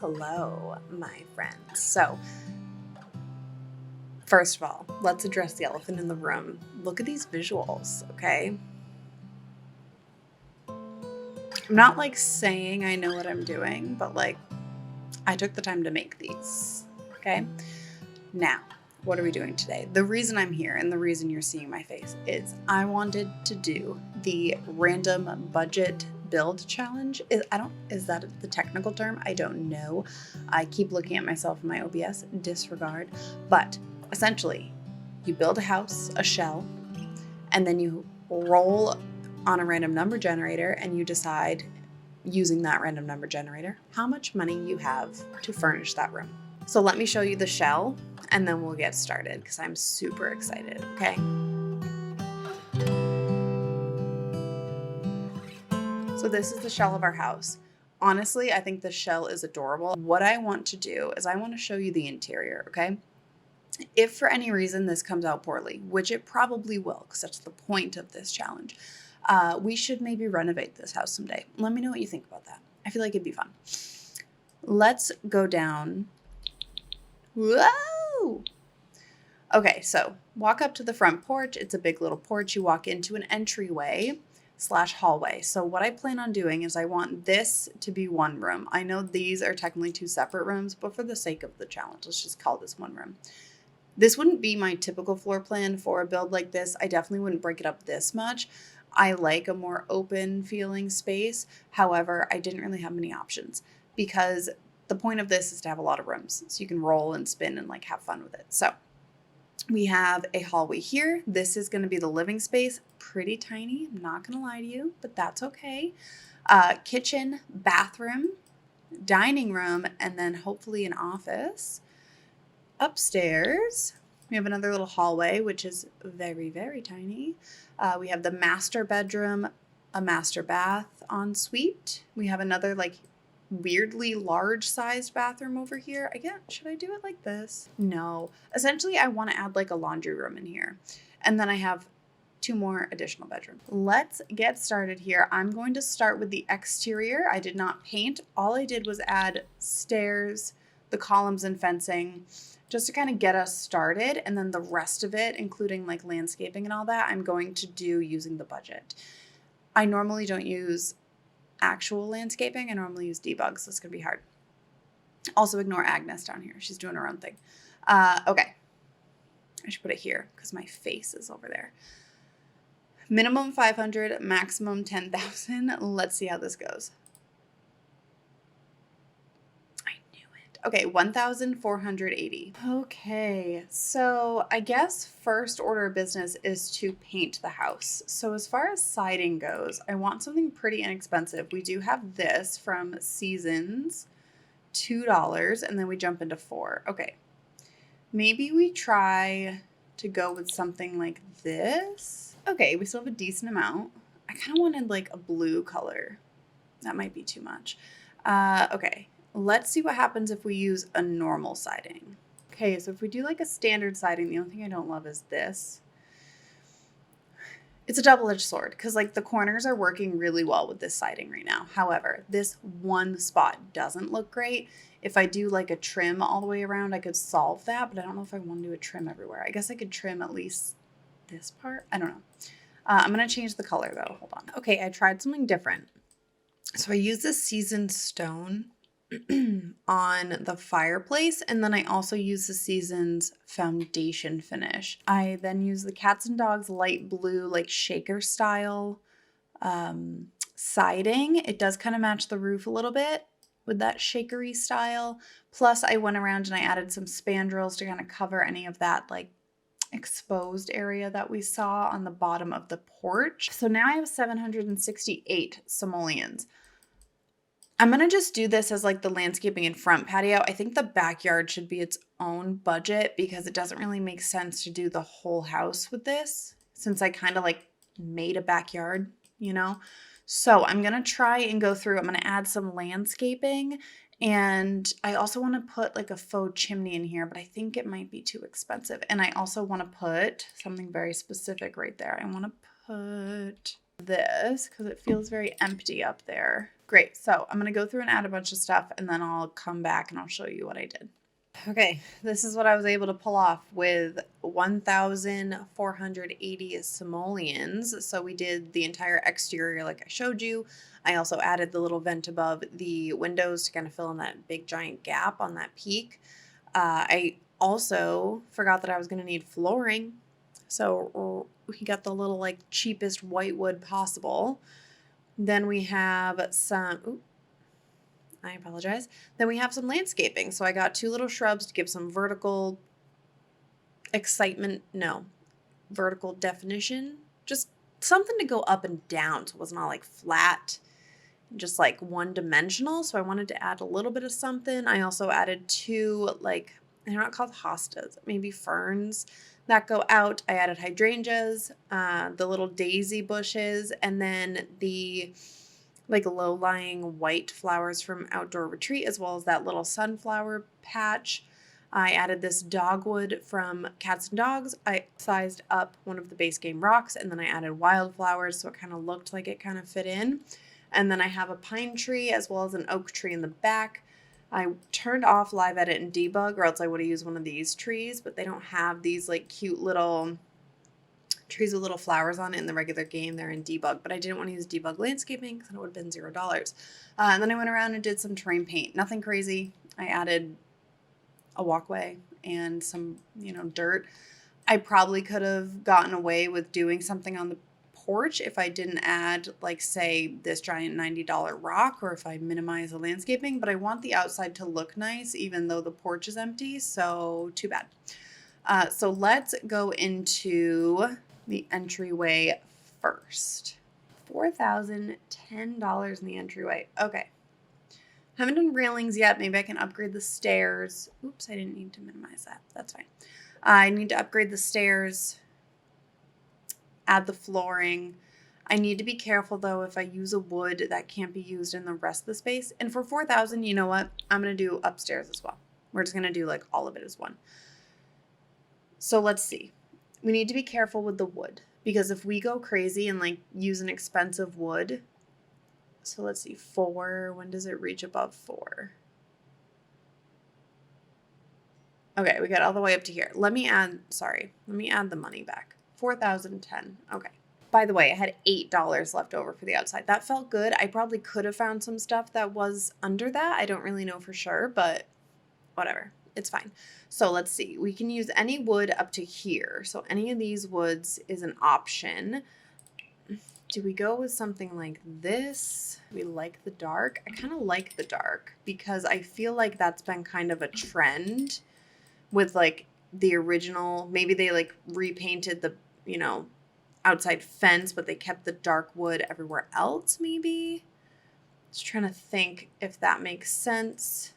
Hello, my friends. So, first of all, let's address the elephant in the room. Look at these visuals, okay? I'm not like saying I know what I'm doing, but like I took the time to make these, okay? Now, what are we doing today? The reason I'm here and the reason you're seeing my face is I wanted to do the random budget build challenge. Is that the technical term? I don't know. I keep looking at myself in my OBS, disregard. But essentially, you build a house, a shell, and then you roll on a random number generator and you decide, using that random number generator, how much money you have to furnish that room. So let me show you the shell and then we'll get started because I'm super excited, okay? So this is the shell of our house. Honestly, I think the shell is adorable. What I want to do is I want to show you the interior, okay? If for any reason this comes out poorly, which it probably will because that's the point of this challenge, we should maybe renovate this house someday. Let me know what you think about that. I feel like it'd be fun. Let's go down. Whoa! Okay, so walk up to the front porch. It's a big little porch. You walk into an entryway / hallway. So what I plan on doing is I want this to be one room. I know these are technically two separate rooms, but for the sake of the challenge, let's just call this one room. This wouldn't be my typical floor plan for a build like this. I definitely wouldn't break it up this much. I like a more open feeling space. However, I didn't really have many options because the point of this is to have a lot of rooms so you can roll and spin and like have fun with it. So we have a hallway here. This is going to be the living space. Pretty tiny, I'm not going to lie to you, but that's okay. Kitchen, bathroom, dining room, and then hopefully an office. Upstairs, we have another little hallway, which is very, very tiny. We have the master bedroom, a master bath ensuite. We have another like weirdly large sized bathroom over here. Again, should I do it like this? No. Essentially, I want to add like a laundry room in here. And then I have 2 more additional bedrooms. Let's get started here. I'm going to start with the exterior. I did not paint. All I did was add stairs, the columns and fencing, just to kind of get us started. And then the rest of it, including like landscaping and all that, I'm going to do using the budget. I normally don't use actual landscaping. I normally use debugs, so it's going to be hard. Also ignore Agnes down here. She's doing her own thing. Okay. I should put it here because my face is over there. Minimum 500, maximum 10,000. Let's see how this goes. Okay, 1,480. Okay, so I guess first order of business is to paint the house. So as far as siding goes, I want something pretty inexpensive. We do have this from Seasons, $2, and then we jump into $4. Okay, maybe we try to go with something like this. Okay, we still have a decent amount. I kind of wanted like a blue color. That might be too much. Okay. Let's see what happens if we use a normal siding. Okay, so if we do like a standard siding, the only thing I don't love is this. It's a double-edged sword because like the corners are working really well with this siding right now. However, this one spot doesn't look great. If I do like a trim all the way around, I could solve that, but I don't know if I want to do a trim everywhere. I guess I could trim at least this part. I don't know. I'm going to change the color though. Hold on. Okay, I tried something different. So I use this seasoned stone on the fireplace, and then I also use the Seasons foundation finish. I then use the Cats and Dogs light blue like shaker style siding. It does kind of match the roof a little bit with that shakery style. Plus I went around and I added some spandrels to kind of cover any of that like exposed area that we saw on the bottom of the porch. So now I have 768 simoleons. I'm going to just do this as like the landscaping and front patio. I think the backyard should be its own budget because it doesn't really make sense to do the whole house with this since I kind of like made a backyard, you know? So I'm going to try and go through. I'm going to add some landscaping, and I also want to put like a faux chimney in here, but I think it might be too expensive. And I also want to put something very specific right there. I want to put this because it feels very empty up there. Great. So I'm going to go through and add a bunch of stuff, and then I'll come back and I'll show you what I did. Okay, this is what I was able to pull off with 1,480 simoleons. So we did the entire exterior like I showed you. I also added the little vent above the windows to kind of fill in that big giant gap on that peak. I also forgot that I was going to need flooring. So we got the little like cheapest white wood possible. Then we have some, I apologize. Then we have some landscaping. So I got 2 little shrubs to give some vertical excitement. No, vertical definition. Just something to go up and down. So it wasn't all like flat, just like one dimensional. So I wanted to add a little bit of something. I also added 2 like, they're not called hostas, maybe ferns that go out. I added hydrangeas, the little daisy bushes, and then the like low-lying white flowers from Outdoor Retreat, as well as that little sunflower patch. I added this dogwood from Cats and Dogs. I sized up one of the base game rocks, and then I added wildflowers so it kind of looked like it kind of fit in. And then I have a pine tree as well as an oak tree in the back. I turned off live edit and debug, or else I would have used one of these trees, but they don't have these like cute little trees with little flowers on it in the regular game. They're in debug, but I didn't want to use debug landscaping because it would have been $0. And then I went around and did some terrain paint. Nothing crazy. I added a walkway and some, dirt. I probably could have gotten away with doing something on the porch if I didn't add, like, say, this giant $90 rock, or if I minimize the landscaping, but I want the outside to look nice even though the porch is empty, so too bad. So let's go into the entryway first. $4,010 in the entryway. Okay. Haven't done railings yet. Maybe I can upgrade the stairs. Oops, I didn't need to minimize that. That's fine. I need to upgrade the stairs, add the flooring. I need to be careful though if I use a wood that can't be used in the rest of the space. And for 4,000, you know what? I'm going to do upstairs as well. We're just going to do like all of it as one. So let's see. We need to be careful with the wood, because if we go crazy and like use an expensive wood, so let's see, 4, when does it reach above 4? Okay, we got all the way up to here. Let me add the money back. 4,010. Okay. By the way, I had $8 left over for the outside. That felt good. I probably could have found some stuff that was under that. I don't really know for sure, but whatever. It's fine. So let's see. We can use any wood up to here. So any of these woods is an option. Do we go with something like this? We like the dark. I kind of like the dark because I feel like that's been kind of a trend with like the original. Maybe they like repainted the, outside fence, but they kept the dark wood everywhere else maybe. Just trying to think if that makes sense.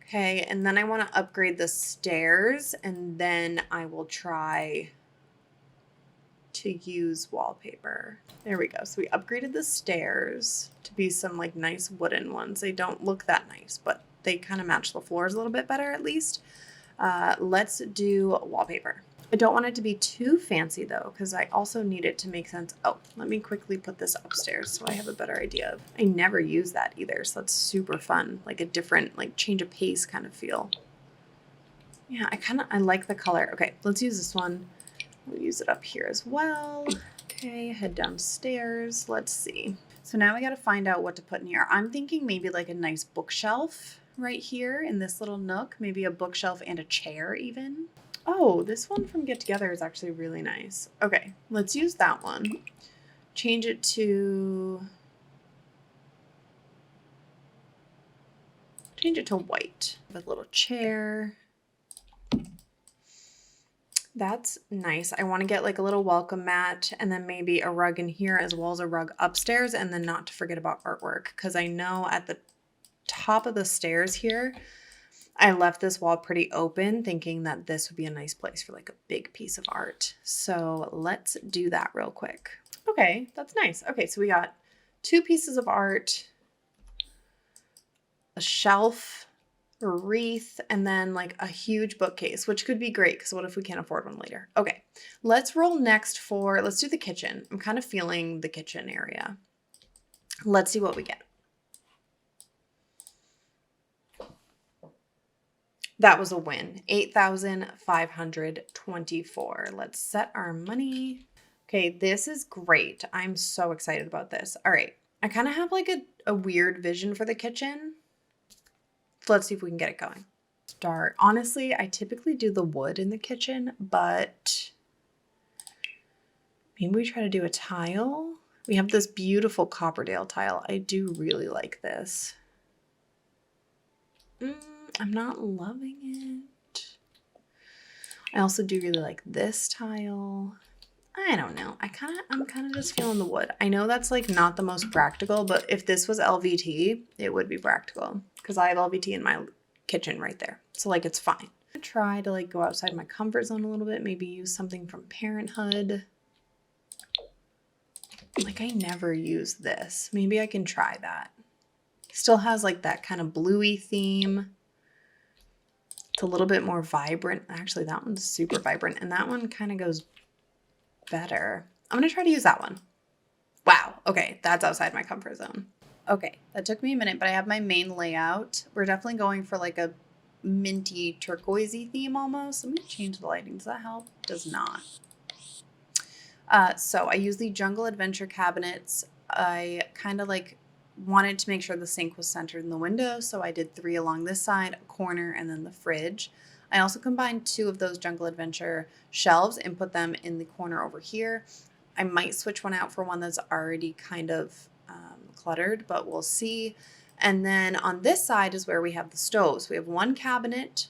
Okay, and then I want to upgrade the stairs, and then I will try to use wallpaper. There we go. So we upgraded the stairs to be some like nice wooden ones. They don't look that nice, but they kind of match the floors a little bit better at least. Let's do wallpaper. I don't want it to be too fancy though, because I also need it to make sense. Oh, let me quickly put this upstairs so I have a better idea of. I never use that either, so that's super fun. Like a different, like change of pace kind of feel. Yeah, I like the color. Okay, let's use this one. We'll use it up here as well. Okay, head downstairs. Let's see. So now we got to find out what to put in here. I'm thinking maybe like a nice bookshelf right here in this little nook. Maybe a bookshelf and a chair even. Oh, this one from Get Together is actually really nice. Okay, let's use that one. Change it to white with a little chair. That's nice. I want to get like a little welcome mat and then maybe a rug in here as well as a rug upstairs, and then not to forget about artwork, because I know at the top of the stairs here, I left this wall pretty open thinking that this would be a nice place for like a big piece of art. So let's do that real quick. Okay, that's nice. Okay, so we got 2 pieces of art, a shelf, a wreath, and then like a huge bookcase, which could be great because what if we can't afford one later? Okay, let's roll next let's do the kitchen. I'm kind of feeling the kitchen area. Let's see what we get. That was a win. 8,524. Let's set our money. Okay, this is great. I'm so excited about this. All right. I kind of have like a weird vision for the kitchen. So let's see if we can get it going. Start. Honestly, I typically do the wood in the kitchen, but maybe we try to do a tile. We have this beautiful Copperdale tile. I do really like this. I'm not loving it. I also do really like this tile. I don't know. I'm kind of just feeling the wood. I know that's like not the most practical, but if this was LVT, it would be practical because I have LVT in my kitchen right there. So like it's fine. I'm gonna try to like go outside my comfort zone a little bit, maybe use something from Parenthood. Like I never use this. Maybe I can try that. Still has like that kind of bluey theme. It's a little bit more vibrant. Actually, that one's super vibrant and that one kind of goes better. I'm gonna try to use that one. Wow. Okay, that's outside my comfort zone. Okay, that took me a minute, but I have my main layout. We're definitely going for like a minty turquoisey theme almost. Let me change the lighting. Does that help? Does not. So I use the Jungle Adventure cabinets. I kind of like wanted to make sure the sink was centered in the window, so I did 3 along this side, a corner, and then the fridge. I also combined 2 of those Jungle Adventure shelves and put them in the corner over here. I might switch one out for one that's already kind of cluttered, but we'll see. And then on this side is where we have the stoves. We have 1 cabinet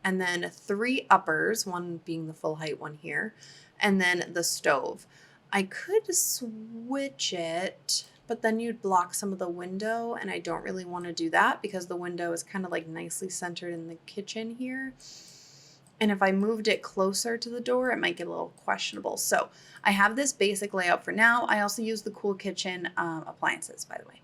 and then 3 uppers, one being the full height one here, and then the stove. I could switch it, but then you'd block some of the window, and I don't really want to do that because the window is kind of like nicely centered in the kitchen here. And if I moved it closer to the door, it might get a little questionable. So I have this basic layout for now. I also use the Cool Kitchen appliances, by the way.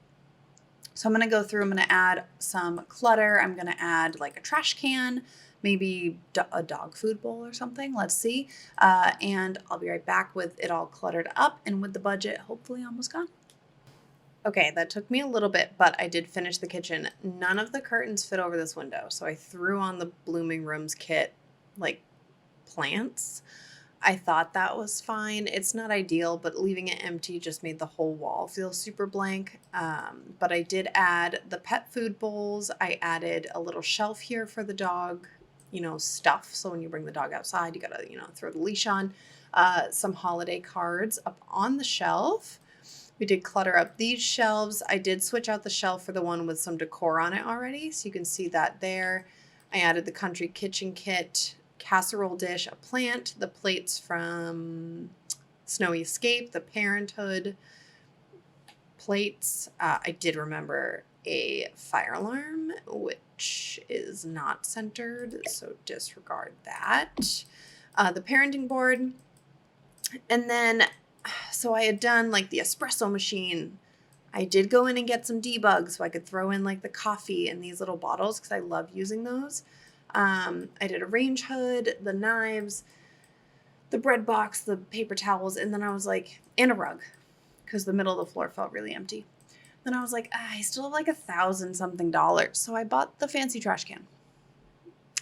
So I'm going to go through, I'm going to add some clutter. I'm going to add like a trash can, maybe a dog food bowl or something. Let's see. And I'll be right back with it all cluttered up and with the budget hopefully almost gone. Okay, that took me a little bit, but I did finish the kitchen. None of the curtains fit over this window. So I threw on the Blooming Rooms kit, like plants. I thought that was fine. It's not ideal, but leaving it empty just made the whole wall feel super blank. But I did add the pet food bowls. I added a little shelf here for the dog, stuff. So when you bring the dog outside, you gotta, throw the leash on. Some holiday cards up on the shelf. We did clutter up these shelves. I did switch out the shelf for the one with some decor on it already, so you can see that there. I added the country kitchen kit, casserole dish, a plant, the plates from Snowy Escape, the Parenthood plates. I did remember a fire alarm, which is not centered, so disregard that. The parenting board. And then, so I had done like the espresso machine. I did go in and get some debugs so I could throw in like the coffee in these little bottles because I love using those. I did a range hood, the knives, the bread box, the paper towels, and then I was like, and a rug because the middle of the floor felt really empty. Then I was like, I still have like $1,000 something. So I bought the fancy trash can.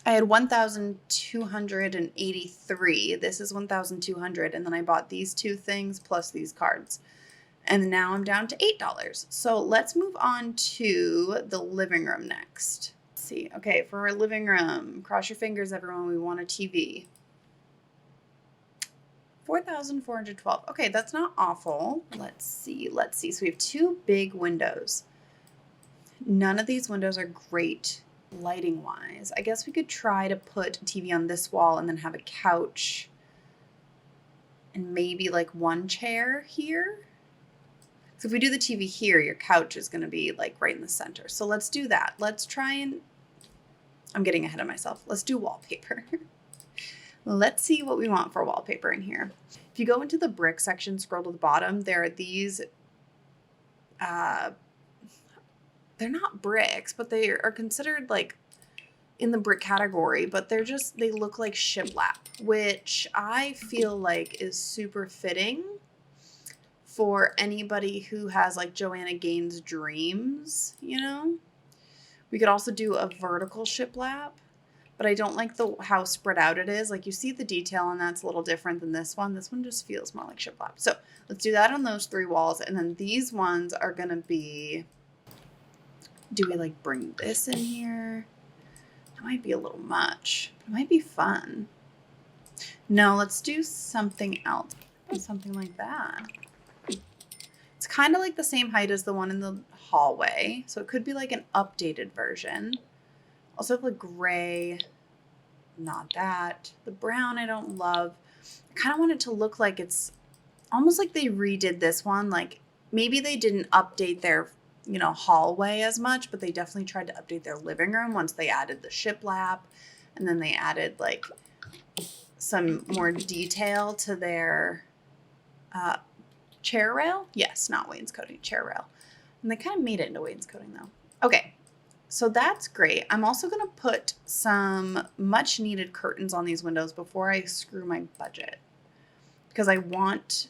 I had 1,283. This is 1,200. And then I bought these 2 things plus these cards. And now I'm down to $8. So let's move on to the living room next. Let's see. Okay, for our living room, cross your fingers, everyone. We want a TV. 4,412. Okay, that's not awful. Let's see. So we have 2 big windows. None of these windows are great lighting wise. I guess we could try to put a TV on this wall and then have a couch and maybe like 1 chair here. So if we do the TV here, your couch is going to be like right in the center. So let's do that. Let's try and, I'm getting ahead of myself. Let's do wallpaper. Let's see what we want for wallpaper in here. If you go into the brick section, scroll to the bottom, there are these, they're not bricks, but they are considered like in the brick category, but they look like shiplap, which I feel like is super fitting for anybody who has like Joanna Gaines dreams, We could also do a vertical shiplap, but I don't like how spread out it is. Like you see the detail and that's a little different than this one. This one just feels more like shiplap. So let's do that on those 3 walls. And then these ones are going to be, do we like bring this in here? That might be a little much. It might be fun. No, let's do something else. Something like that. It's kind of like the same height as the one in the hallway. So it could be like an updated version. Also the gray, not that. The brown I don't love. I kind of want it to look like it's almost like they redid this one. Like maybe they didn't update their, you know, hallway as much, but they definitely tried to update their living room once they added the shiplap. And then they added like some more detail to their chair rail. Yes, not wainscoting, chair rail. And they kind of made it into wainscoting though. Okay, so that's great. I'm also going to put some much needed curtains on these windows before I screw my budget, because I want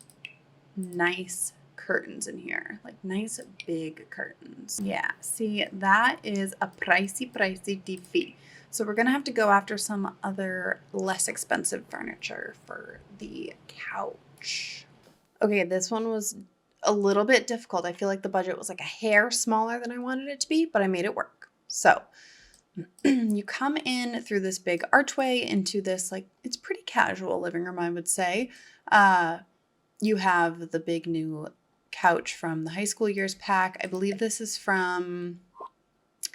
nice curtains in here, like nice big curtains. Yeah, see, that is a pricey defeat. So we're going to have to go after some other less expensive furniture for the couch. Okay, this one was a little bit difficult. I feel like the budget was like a hair smaller than I wanted it to be, but I made it work. So you come in through this big archway into this, like, it's pretty casual living room, I would say. You have the big new couch from the high school years pack. I believe this is from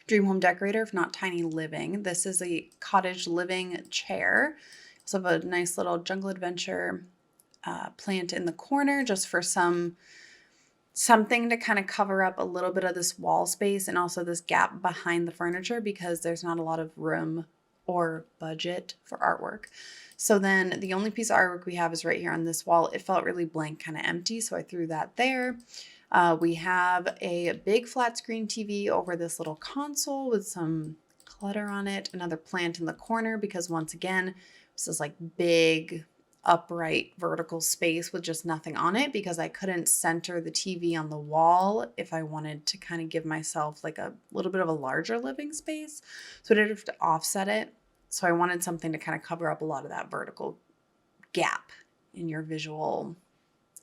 Dream Home Decorator, if not Tiny Living. This is a cottage living chair. Also have a nice little Jungle Adventure plant in the corner just for something to kind of cover up a little bit of this wall space and also this gap behind the furniture, because there's not a lot of room or budget for artwork. So then the only piece of artwork we have is right here on this wall. It felt really blank, kind of empty, so I threw that there. We have a big flat screen TV over this little console with some clutter on it. Another plant in the corner, because once again, this is like big upright vertical space with just nothing on it, because I couldn't center the TV on the wall if I wanted to kind of give myself like a little bit of a larger living space. So I did have to offset it. So I wanted something to kind of cover up a lot of that vertical gap in your visual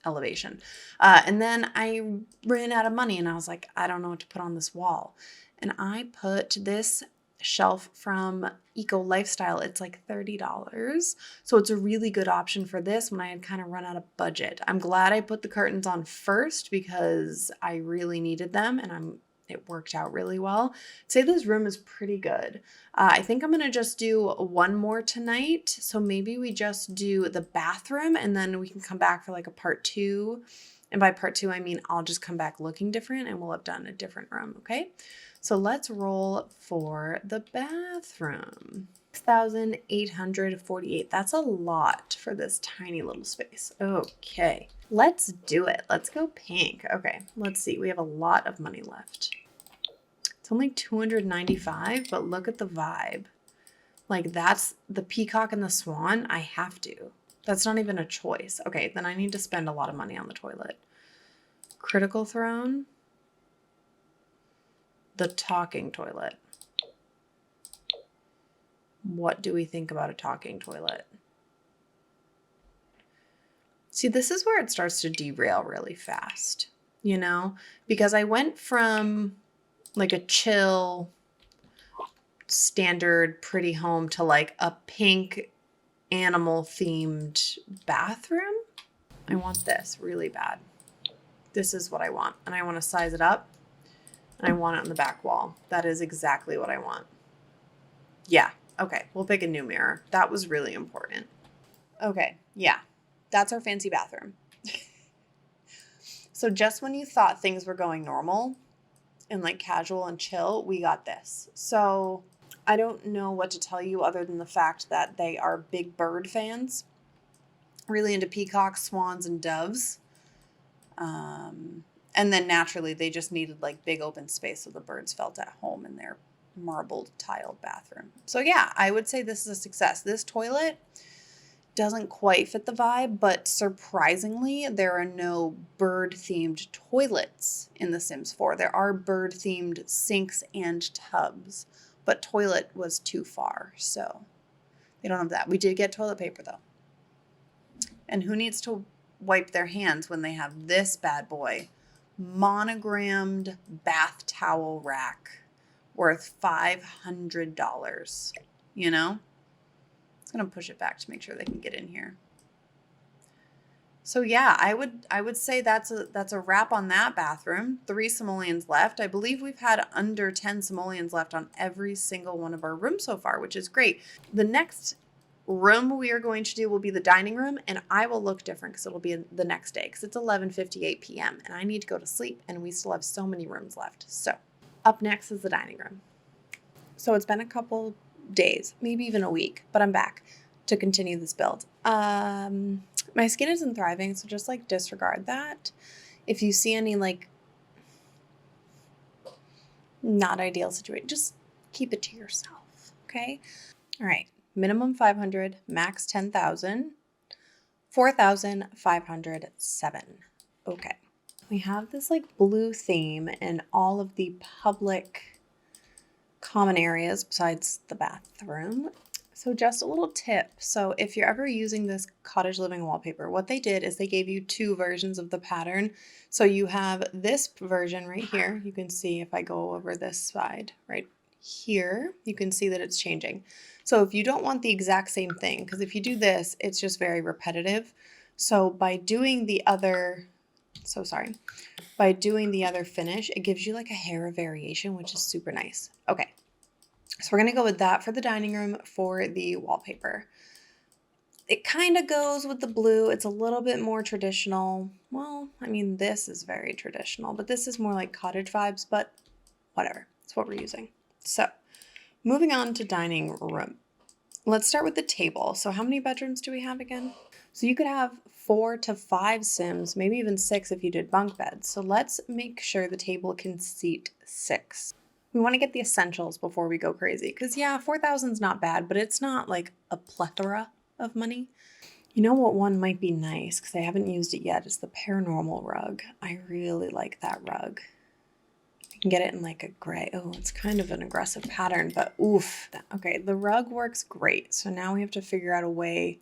elevation. And then I ran out of money and I was like, I don't know what to put on this wall. And I put this shelf from Eco Lifestyle. It's like $30. So it's a really good option for this when I had kind of run out of budget. I'm glad I put the curtains on first because I really needed them, and it worked out really well. I'd say this room is pretty good. I think I'm going to just do one more tonight. So maybe we just do the bathroom and then we can come back for like a part 2. And by part 2, I mean I'll just come back looking different and we'll have done a different room, okay? So let's roll for the bathroom. 6,848. That's a lot for this tiny little space. Okay, let's do it. Let's go pink. Okay, let's see. We have a lot of money left. It's only $295, but look at the vibe. Like, that's the peacock and the swan. I have to. That's not even a choice. Okay, then I need to spend a lot of money on the toilet. Critical throne. The talking toilet. What do we think about a talking toilet? See, this is where it starts to derail really fast, you know? Because I went from like a chill, standard, pretty home to like a pink animal themed bathroom. I want this really bad. This is what I want. And I want to size it up. And I want it on the back wall. That is exactly what I want. Yeah. Okay. We'll pick a new mirror. That was really important. Okay. Yeah. That's our fancy bathroom. So just when you thought things were going normal and like casual and chill, we got this. So I don't know what to tell you other than the fact that they are big bird fans. Really into peacocks, swans, and doves. And then naturally they just needed like big open space so the birds felt at home in their marbled tiled bathroom. So yeah, I would say this is a success. This toilet doesn't quite fit the vibe, but surprisingly, there are no bird-themed toilets in The Sims 4. There are bird-themed sinks and tubs, but toilet was too far, so they don't have that. We did get toilet paper though. And who needs to wipe their hands when they have this bad boy? Monogrammed bath towel rack worth $500. You know? It's going to push it back to make sure they can get in here. So yeah, I would say that's a wrap on that bathroom. 3 simoleons left. I believe we've had under 10 simoleons left on every single one of our rooms so far, which is great. The next room we are going to do will be the dining room, and I will look different because it'll be the next day because it's 11:58 p.m. and I need to go to sleep, and we still have so many rooms left. So up next is the dining room. So it's been a couple days, maybe even a week, but I'm back to continue this build. My skin isn't thriving, so just like disregard that. If you see any like not ideal situation, just keep it to yourself, okay? All right, minimum 500, max 10,000, 4,507. Okay, we have this like blue theme in all of the public common areas besides the bathroom. So just a little tip. So if you're ever using this cottage living wallpaper, what they did is they gave you 2 versions of the pattern. So you have this version right here. You can see if I go over this side right here, you can see that it's changing. So if you don't want the exact same thing, because if you do this, it's just very repetitive. So by doing the other, by doing the other finish, it gives you like a hair of variation, which is super nice. Okay. So we're going to go with that for the dining room for the wallpaper. It kind of goes with the blue. It's a little bit more traditional. Well, I mean, this is very traditional, but this is more like cottage vibes, but whatever. It's what we're using. So moving on to dining room. Let's start with the table. So how many bedrooms do we have again? So you could have 4 to 5 sims, maybe even 6 if you did bunk beds. So let's make sure the table can seat 6. We want to get the essentials before we go crazy. Because yeah, 4,000 is not bad, but it's not like a plethora of money. You know what one might be nice, because I haven't used it yet, is the paranormal rug. I really like that rug. You can get it in like a gray. Oh, it's kind of an aggressive pattern, but oof. Okay, the rug works great. So now we have to figure out a way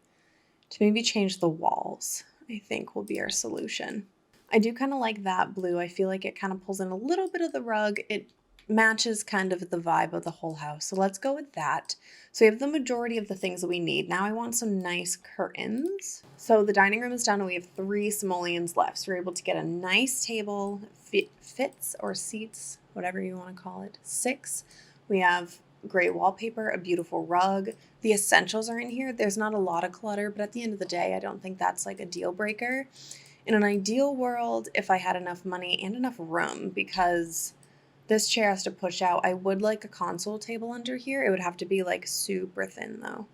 to maybe change the walls, I think will be our solution. I do kind of like that blue. I feel like it kind of pulls in a little bit of the rug. It matches kind of the vibe of the whole house. So let's go with that. So we have the majority of the things that we need. Now I want some nice curtains. So the dining room is done and we have 3 simoleons left. So we're able to get a nice table, fits or seats, whatever you want to call it, 6. We have great wallpaper, a beautiful rug. The essentials are in here. There's not a lot of clutter, but at the end of the day, I don't think that's like a deal breaker. In an ideal world, if I had enough money and enough room, because this chair has to push out. I would like a console table under here. It would have to be like super thin though.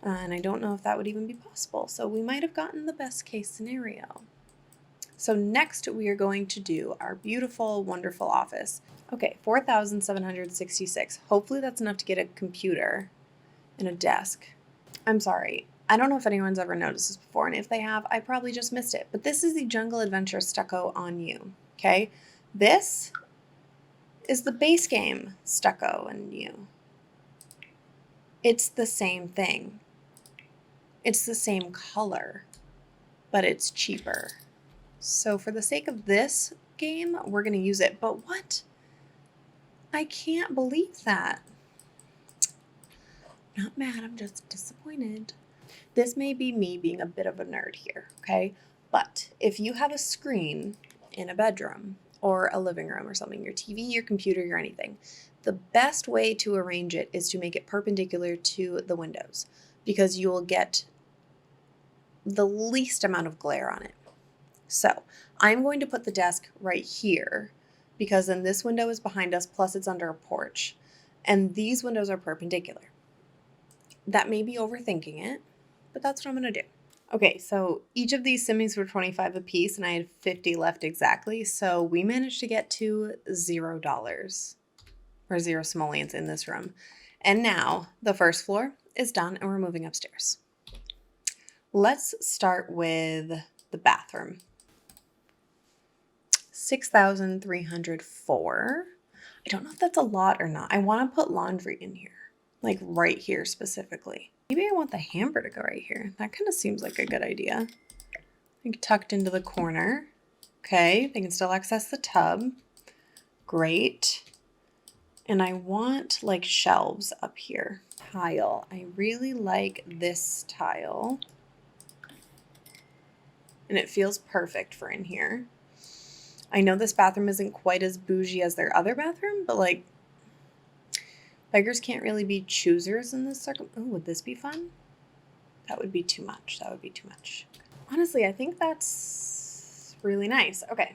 And I don't know if that would even be possible. So we might have gotten the best case scenario. So next we are going to do our beautiful, wonderful office. Okay, 4,766. Hopefully that's enough to get a computer and a desk. I'm sorry. I don't know if anyone's ever noticed this before, and if they have, I probably just missed it. But this is the Jungle Adventure stucco on you, okay? This is the base game stucco and you. It's the same thing. It's the same color, but it's cheaper. So for the sake of this game, we're going to use it. But what? I can't believe that. Not mad, I'm just disappointed. This may be me being a bit of a nerd here, okay? But if you have a screen in a bedroom, or a living room or something, your TV, your computer, your anything, the best way to arrange it is to make it perpendicular to the windows because you will get the least amount of glare on it. So I'm going to put the desk right here because then this window is behind us, plus it's under a porch, and these windows are perpendicular. That may be overthinking it, but that's what I'm going to do. Okay, so each of these simmies were 25 a piece, and I had 50 left exactly. So we managed to get to $0 or 0 simoleons in this room. And now the first floor is done, and we're moving upstairs. Let's start with the bathroom. 6,304. I don't know if that's a lot or not. I want to put laundry in here, like right here specifically. Maybe I want the hamper to go right here. That kind of seems like a good idea. Like tucked into the corner. Okay, they can still access the tub. Great. And I want like shelves up here. Tile. I really like this tile. And it feels perfect for in here. I know this bathroom isn't quite as bougie as their other bathroom, but like beggars can't really be choosers in this Oh, would this be fun? That would be too much. That would be too much. Honestly, I think that's really nice. Okay.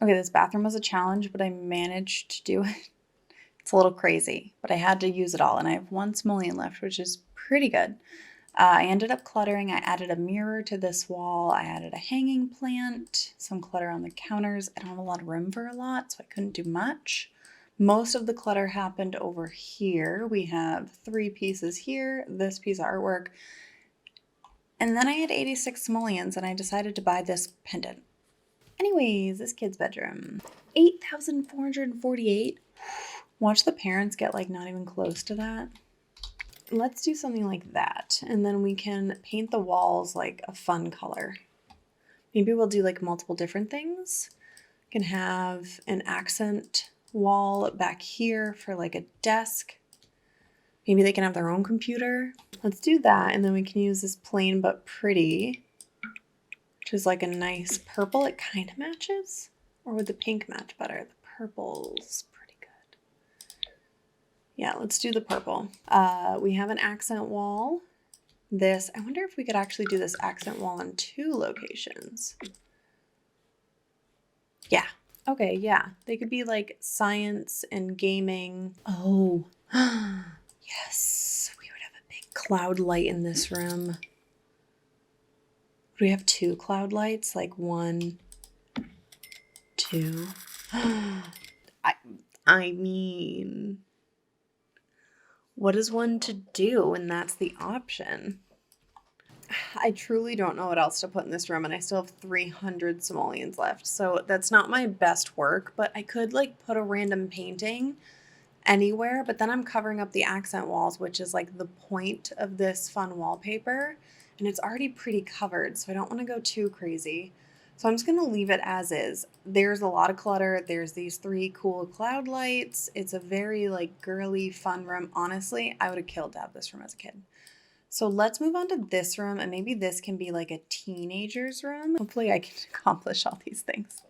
Okay, this bathroom was a challenge, but I managed to do it. It's a little crazy, but I had to use it all, and I have one simoleon left, which is pretty good. I ended up cluttering. I added a mirror to this wall. I added a hanging plant, some clutter on the counters. I don't have a lot of room for a lot, so I couldn't do much. Most of the clutter happened over here. We have 3 pieces here, this piece of artwork, and then I had 86 simoleons, and I decided to buy this pendant. Anyways, this kid's bedroom. 8,448. Watch the parents get like not even close to that. Let's do something like that. And then we can paint the walls like a fun color. Maybe we'll do like multiple different things. We can have an accent wall back here for like a desk. Maybe they can have their own computer. Let's do that. And then we can use this plain but pretty, which is like a nice purple. It kind of matches. Or would the pink match better? The purple's pretty good. Yeah, let's do the purple. We have an accent wall. This, I wonder if we could actually do this accent wall in 2 locations. Yeah. Okay, yeah. They could be like science and gaming. Oh, yes. We would have a big cloud light in this room. Do we have 2 cloud lights? Like 1, 2. I mean, what is one to do when that's the option? I truly don't know what else to put in this room, and I still have 300 simoleons left. So that's not my best work, but I could like put a random painting anywhere, but then I'm covering up the accent walls, which is like the point of this fun wallpaper, and it's already pretty covered, so I don't want to go too crazy. So I'm just going to leave it as is. There's a lot of clutter. There's these 3 cool cloud lights. It's a very like girly fun room. Honestly, I would have killed to have this room as a kid. So let's move on to this room, and maybe this can be like a teenager's room. Hopefully I can accomplish all these things.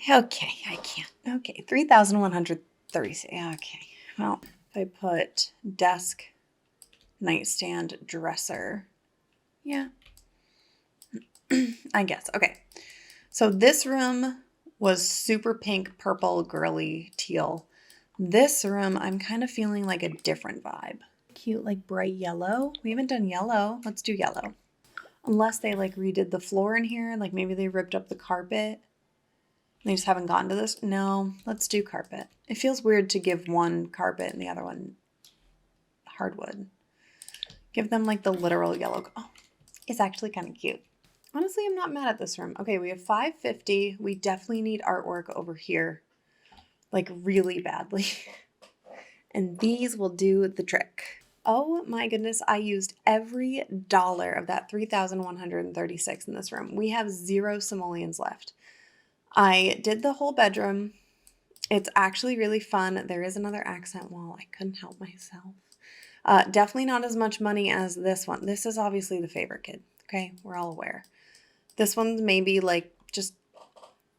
Okay, I can't. Okay, 3,136. Okay, well, if I put desk, nightstand, dresser, yeah, I guess. Okay, so this room was super pink, purple, girly, teal. This room, I'm kind of feeling like a different vibe. Cute, like bright yellow. We haven't done yellow. Let's do yellow. Unless they like redid the floor in here, like maybe they ripped up the carpet. They just haven't gotten to this. No, let's do carpet. It feels weird to give one carpet and the other one hardwood. Give them like the literal yellow. Oh, it's actually kind of cute. Honestly, I'm not mad at this room. Okay, we have 550. We definitely need artwork over here, like really badly. And these will do the trick. Oh my goodness, I used every dollar of that 3,136 in this room. We have 0 simoleons left. I did the whole bedroom. It's actually really fun. There is another accent wall. I couldn't help myself. Definitely not as much money as this one. This is obviously the favorite kid. Okay, we're all aware. This one's maybe like just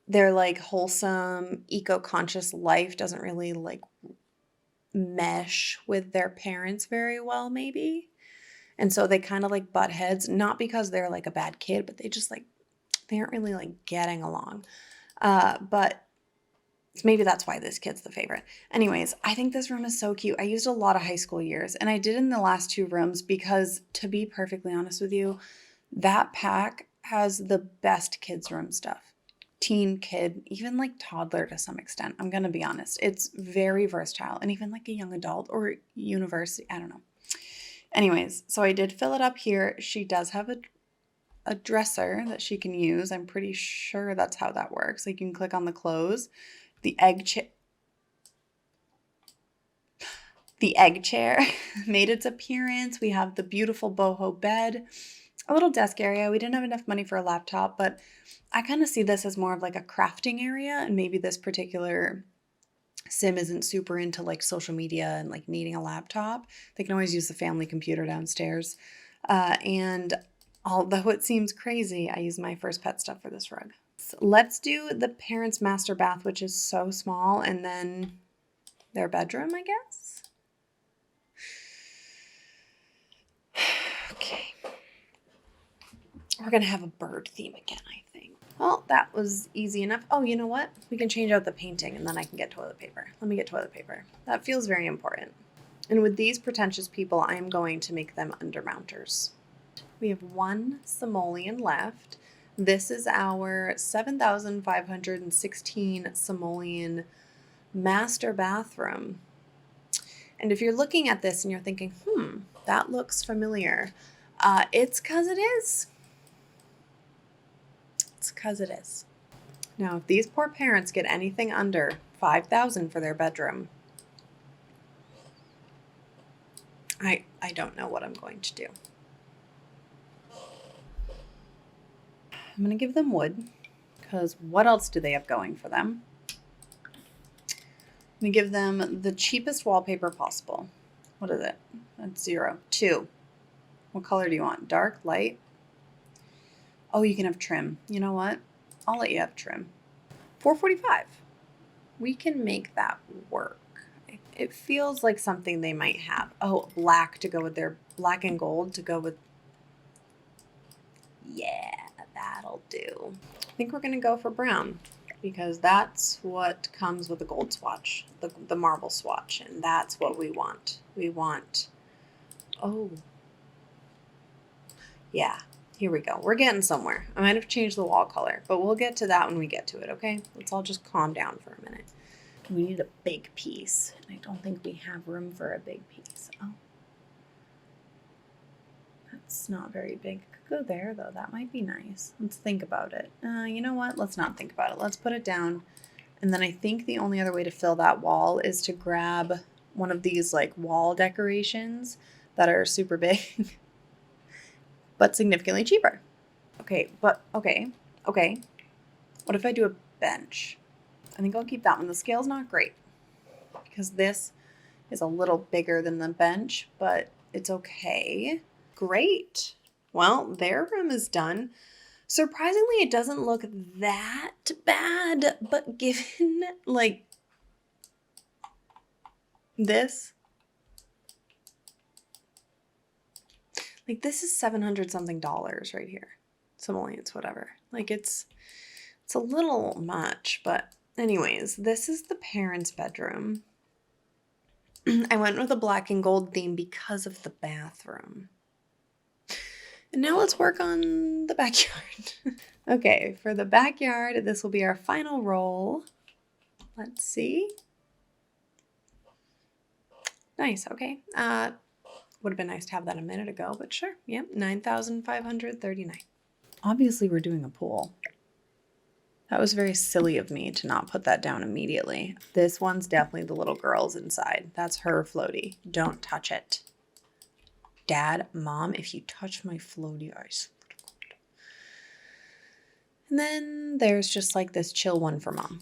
their like wholesome, eco-conscious life doesn't really like mesh with their parents very well, maybe. And so they kind of like butt heads, not because they're like a bad kid, but they just like, they aren't really like getting along. But maybe that's why this kid's the favorite. Anyways, I think this room is so cute. I used a lot of high school years, and I did in the last 2 rooms because, to be perfectly honest with you, that pack has the best kids room stuff. Teen, kid, even like toddler to some extent. I'm going to be honest. It's very versatile, and even like a young adult or university. I don't know. Anyways, so I did fill it up here. She does have a dresser that she can use. I'm pretty sure that's how that works. Like you can click on the clothes. The egg chair. The egg chair made its appearance. We have the beautiful boho bed, a little desk area. We didn't have enough money for a laptop, but I kind of see this as more of like a crafting area, and maybe this particular sim isn't super into like social media and like needing a laptop. They can always use the family computer downstairs. And although it seems crazy, I use my first pet stuff for this rug. So let's do the parents' master bath, which is so small, and then their bedroom, I guess. Okay. We're going to have a bird theme again, I think. Well, that was easy enough. Oh, you know what? We can change out the painting and then I can get toilet paper. Let me get toilet paper. That feels very important. And with these pretentious people, I am going to make them undermounters. We have one simoleon left. This is our 7,516 simoleon master bathroom. And if you're looking at this and you're thinking, that looks familiar, it's because it is. It's because it is. Now, if these poor parents get anything under $5,000 for their bedroom, I don't know what I'm going to do. I'm going to give them wood, because what else do they have going for them? I'm going to give them the cheapest wallpaper possible. What is it? That's 0. 2. What color do you want? Dark, light? Oh, you can have trim. You know what? I'll let you have trim. $4.45. We can make that work. It feels like something they might have. Oh, black to go with their black and gold to go with. Yeah, that'll do. I think we're going to go for brown, because that's what comes with the gold swatch, the marble swatch, and that's what we want. We want, oh, yeah, here we go. We're getting somewhere. I might have changed the wall color, but we'll get to that when we get to it, okay? Let's all just calm down for a minute. We need a big piece, and I don't think we have room for a big piece. Oh, that's not very big. Could go there, though. That might be nice. Let's think about it. You know what? Let's not think about it. Let's put it down. And then I think the only other way to fill that wall is to grab one of these like wall decorations that are super big, but significantly cheaper. Okay. What if I do a bench? I think I'll keep that one. The scale's not great because this is a little bigger than the bench, but it's okay. Great. Well, their room is done. Surprisingly, it doesn't look that bad, but given like this, like this is $700 something right here. Simoleons, whatever. Like it's a little much, but anyways, this is the parents' bedroom. I went with a black and gold theme because of the bathroom. And now let's work on the backyard. Okay, for the backyard, this will be our final roll. Let's see. Nice, okay. Would have been nice to have that a minute ago, but sure. Yep, 9,539. Obviously, we're doing a pool. That was very silly of me to not put that down immediately. This one's definitely the little girl's inside. That's her floaty. Don't touch it. Dad, Mom, if you touch my floaty, I swear to God. And then there's just like this chill one for Mom.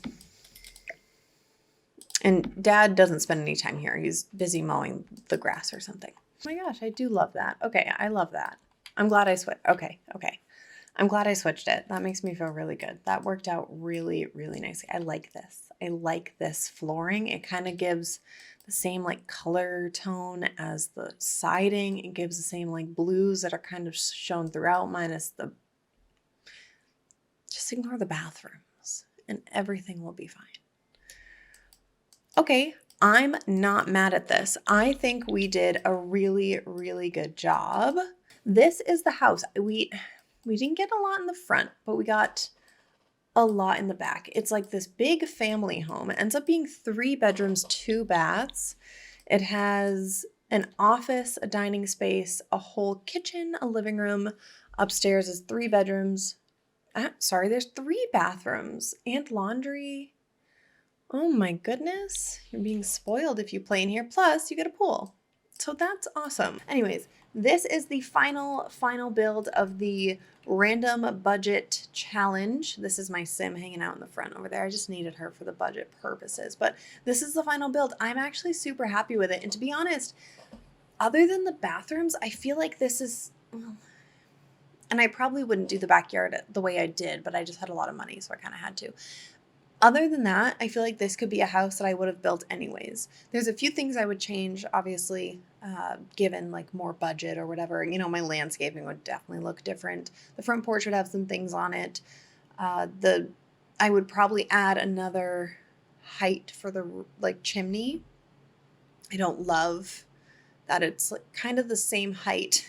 And Dad doesn't spend any time here. He's busy mowing the grass or something. Oh my gosh, I do love that. Okay, I love that. I'm glad I switched. Okay. I'm glad I switched it. That makes me feel really good. That worked out really, really nicely. I like this. I like this flooring. It kind of gives the same like color tone as the siding. It gives the same like blues that are kind of shown throughout, minus the, just ignore the bathrooms and everything will be fine. Okay, I'm not mad at this. I think we did a really, really good job. This is the house. We didn't get a lot in the front, but we got a lot in the back. It's like this big family home. It ends up being 3 bedrooms, 2 baths. It has an office, a dining space, a whole kitchen, a living room. Upstairs is 3 bedrooms. There's 3 bathrooms and laundry. Oh my goodness, you're being spoiled if you play in here. Plus, you get a pool. So that's awesome. Anyways, this is the final build of the random budget challenge. This is my sim hanging out in the front over there. I just needed her for the budget purposes, but this is the final build. I'm actually super happy with it. And to be honest, other than the bathrooms, I feel like this is, well, and I probably wouldn't do the backyard the way I did, but I just had a lot of money, so I kind of had to. Other than that, I feel like this could be a house that I would have built anyways. There's a few things I would change, obviously, given like more budget or whatever. You know, my landscaping would definitely look different. The front porch would have some things on it. I would probably add another height for the like chimney. I don't love that it's like kind of the same height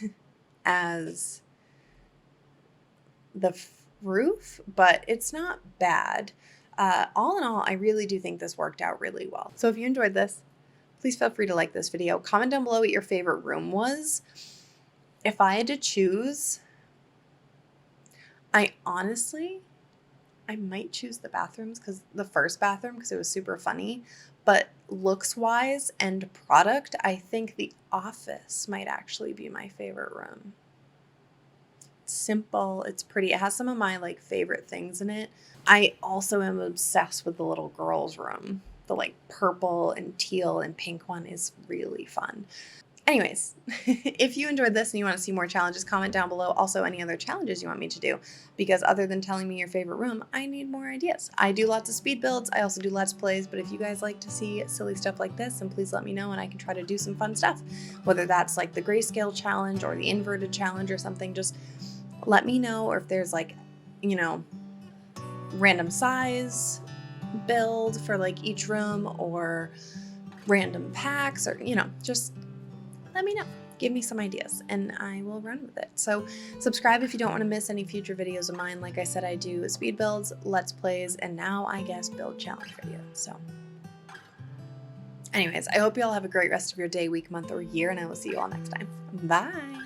as the roof, but it's not bad. All in all, I really do think this worked out really well. So if you enjoyed this, please feel free to like this video. Comment down below what your favorite room was. If I had to choose, I might choose the bathrooms, because the first bathroom, because it was super funny. But looks wise and product, I think the office might actually be my favorite room. It's simple, it's pretty, it has some of my like favorite things in it. I also am obsessed with the little girl's room. The like purple and teal and pink one is really fun. Anyways, if you enjoyed this and you want to see more challenges, comment down below also any other challenges you want me to do, because other than telling me your favorite room, I need more ideas. I do lots of speed builds. I also do Let's Plays, but if you guys like to see silly stuff like this, then please let me know and I can try to do some fun stuff. Whether that's like the grayscale challenge or the inverted challenge or something, just let me know. Or if there's like, you know, random size build for like each room, or random packs, or, you know, just let me know. Give me some ideas and I will run with it. So subscribe if you don't want to miss any future videos of mine. Like I said, I do speed builds, Let's Plays, and now I guess build challenge videos. So anyways, I hope you all have a great rest of your day, week, month, or year, and I will see you all next time. Bye.